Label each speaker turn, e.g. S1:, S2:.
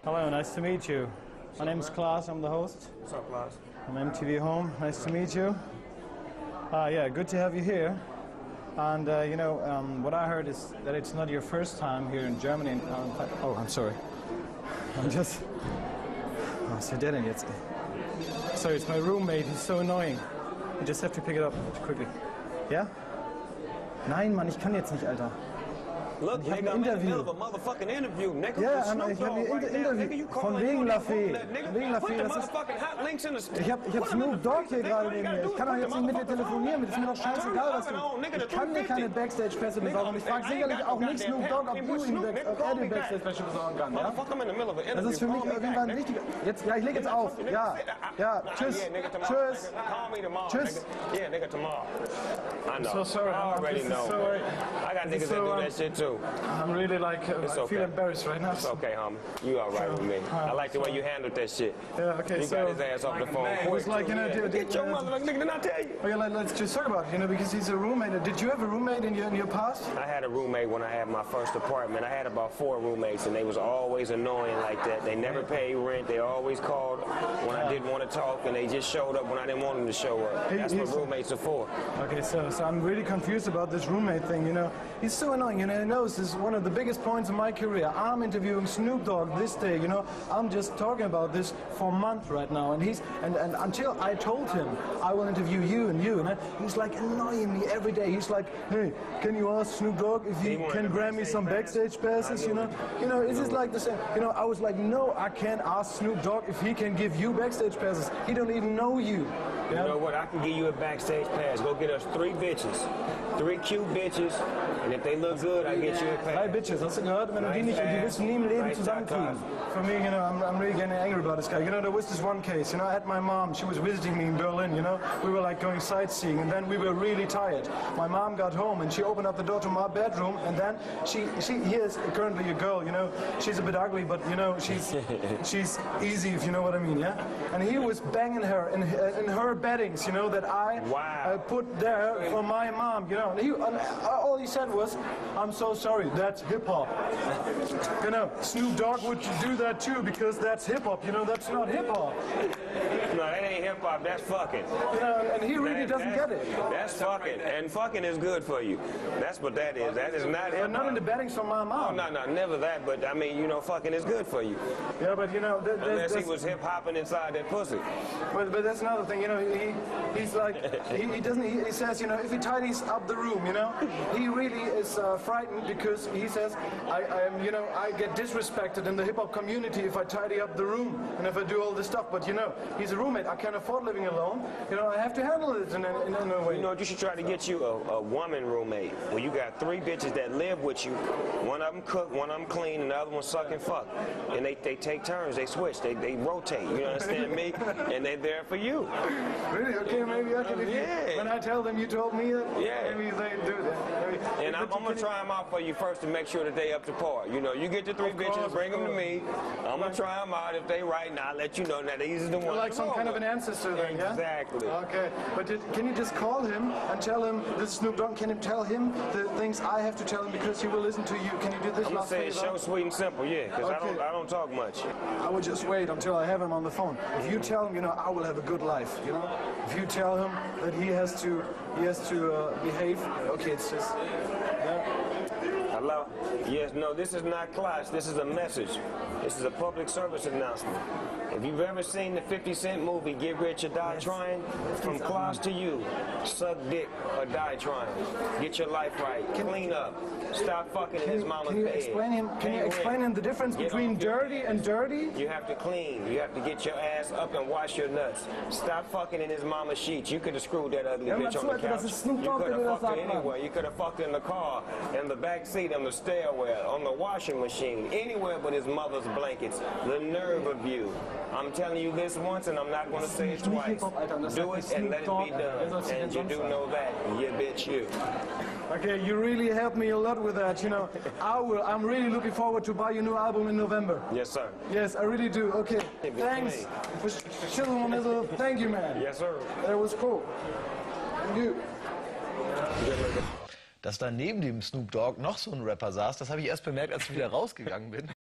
S1: Hello, nice to meet you. My name is Klaas, I'm the host.
S2: What's up, Klaas?
S1: From MTV Home, nice to meet you. Yeah, good to have you here. And what I heard is that it's not your first time here in Germany. Oh, I'm sorry. I'm just... Was ist der denn jetzt? Sorry, it's my roommate, he's so annoying. You just have to pick it up quickly. Yeah? Nein, Mann, ich kann jetzt nicht, Alter.
S2: Look, nigga, I'm in the middle of a motherfucking interview, nigga.
S1: Ja,
S2: Snoop Dogg right now, nigga. You
S1: von wegen Lafay. Wegen
S2: Put
S1: Lafay,
S2: the
S1: das ist...
S2: motherfucking hot links in the...
S1: Ich hab Snoop Dogg hier gerade neben mir. Ich kann doch jetzt nicht mit dir telefonieren. Das ist mir doch scheißegal, was du... Ich kann dir keine Backstage-Pässe besorgen. Ich frage sicherlich auch nicht Snoop Dogg, ob er dir Backstage-Pässe besorgen kann, ja? Das ist für mich auf jeden Fall ein wichtiger... Ja, ich leg jetzt auf. Ja, tschüss. Tschüss. Tschüss.
S2: Yeah, nigga, tomorrow. I know.
S1: So sorry.
S2: I already know. I got niggas that do that shit too.
S1: I'm really I feel embarrassed right now.
S2: It's okay, homie. You all right with me. I like the way you handled that shit.
S1: Yeah, okay,
S2: you got his ass off the phone.
S1: It was like,
S2: get your mother, nigga, didn't I tell you?
S1: Okay, let's just talk about it, because he's a roommate. Did you have a roommate in your past?
S2: I had a roommate when I had my first apartment. I had about 4 roommates, and they was always annoying like that. They never paid rent. They always called when I didn't want to talk, and they just showed up when I didn't want them to show up. That's what roommates are for.
S1: Okay, so I'm really confused about this roommate thing, He's so annoying, He knows this is one of the biggest points in my career. I'm interviewing Snoop Dogg this day, I'm just talking about this for a month right now, and until I told him I will interview you and you, he's like annoying me every day. He's like, hey, can you ask Snoop Dogg if he can grab me some backstage passes, It's just like the same, I was like, no, I can't ask Snoop Dogg if he can give you backstage passes. He don't even know you.
S2: You know what, I can give you a backstage pass. Go get us 3 bitches. 3 cute bitches, and if they look good, I get you a pass.
S1: 3 bitches, hast du gehört? Wenn du die nicht, die wirst du nie im Leben zusammenkriegen. For me, I'm really getting angry about this guy. There was this one case, I had my mom, she was visiting me in Berlin, We were like going sightseeing, and then we were really tired. My mom got home, and she opened up the door to my bedroom, and then she here's currently a girl, She's a bit ugly, but, she's easy, if you know what I mean, yeah? And he was banging her in her beddings, that I put there for my mom, And all he said was, I'm so sorry, that's hip-hop. Snoop Dogg would do that too, because that's hip-hop, that's not hip-hop.
S2: No, that ain't hip-hop, that's fucking.
S1: And he really doesn't get it.
S2: That's fucking, and fucking is good for you. That's what that is. That is not hip-hop.
S1: But not in the beddings from my mom.
S2: Oh, no, never that, but I mean, fucking is good for you.
S1: Yeah, but
S2: unless he was hip-hopping inside that pussy.
S1: But that's another thing, he's like, he says, if he tidies up the room, he really is frightened because he says, I get disrespected in the hip-hop community if I tidy up the room and if I do all this stuff. But he's a roommate. I can't afford living alone. I have to handle it in a way.
S2: You should try to get you a woman roommate where you got 3 bitches that live with you. One of them cook, one of them clean, and the other one suck and fuck. And they take turns. They switch. They rotate. You understand me? And they're there for you.
S1: Really? Okay, maybe I can. When I tell them you told me that, maybe they do that.
S2: And I'm going to try them out for you first to make sure that they up to par. You get the 3 bitches, bring them to me. I'm going to try them out. If they right, and I'll let you know that these are the ones.
S1: You're like some kind of an ancestor then, yeah?
S2: Exactly.
S1: Okay, but can you just call him and tell him this is Snoop Dogg? Can you tell him the things I have to tell him because he will listen to you? Can you do this?
S2: I'm going to say it's short, sweet, and simple, yeah, because I don't talk much.
S1: I will just wait until I have him on the phone. If you tell him, I will have a good life, If you tell him that he has to behave, okay, it's just,
S2: Hello? Yes, no, this is not Klaas. This is a message. This is a public service announcement. If you've ever seen the 50 Cent movie, Get Rich or Die Trying, from Klaas to you, suck dick or die trying. Get your life right. Clean up. Stop fucking in his mama's bed.
S1: Can you explain him the difference between dirty and dirty?
S2: You have to clean. You have to get your ass up and wash your nuts. Stop fucking in his mama's sheets. You could have screwed that ugly bitch on the couch. You could have fucked her anywhere. You could have fucked her in the car, in the back seat, on the stairwell, on the washing machine, anywhere but his mother's blankets. The nerve of you. I'm telling you this once and I'm not going to say it twice. Do it and let it be done. And you do know that. You bitch you.
S1: Okay, you really helped me a lot with that, I'm really looking forward to buy your new album in November.
S2: Yes, sir.
S1: Yes, I really do. Okay, thanks. Thank you, man.
S2: Yes, sir.
S1: That was cool. Thank you.
S3: Dass da neben dem Snoop Dogg noch so ein Rapper saß, das habe ich erst bemerkt, als ich wieder rausgegangen bin.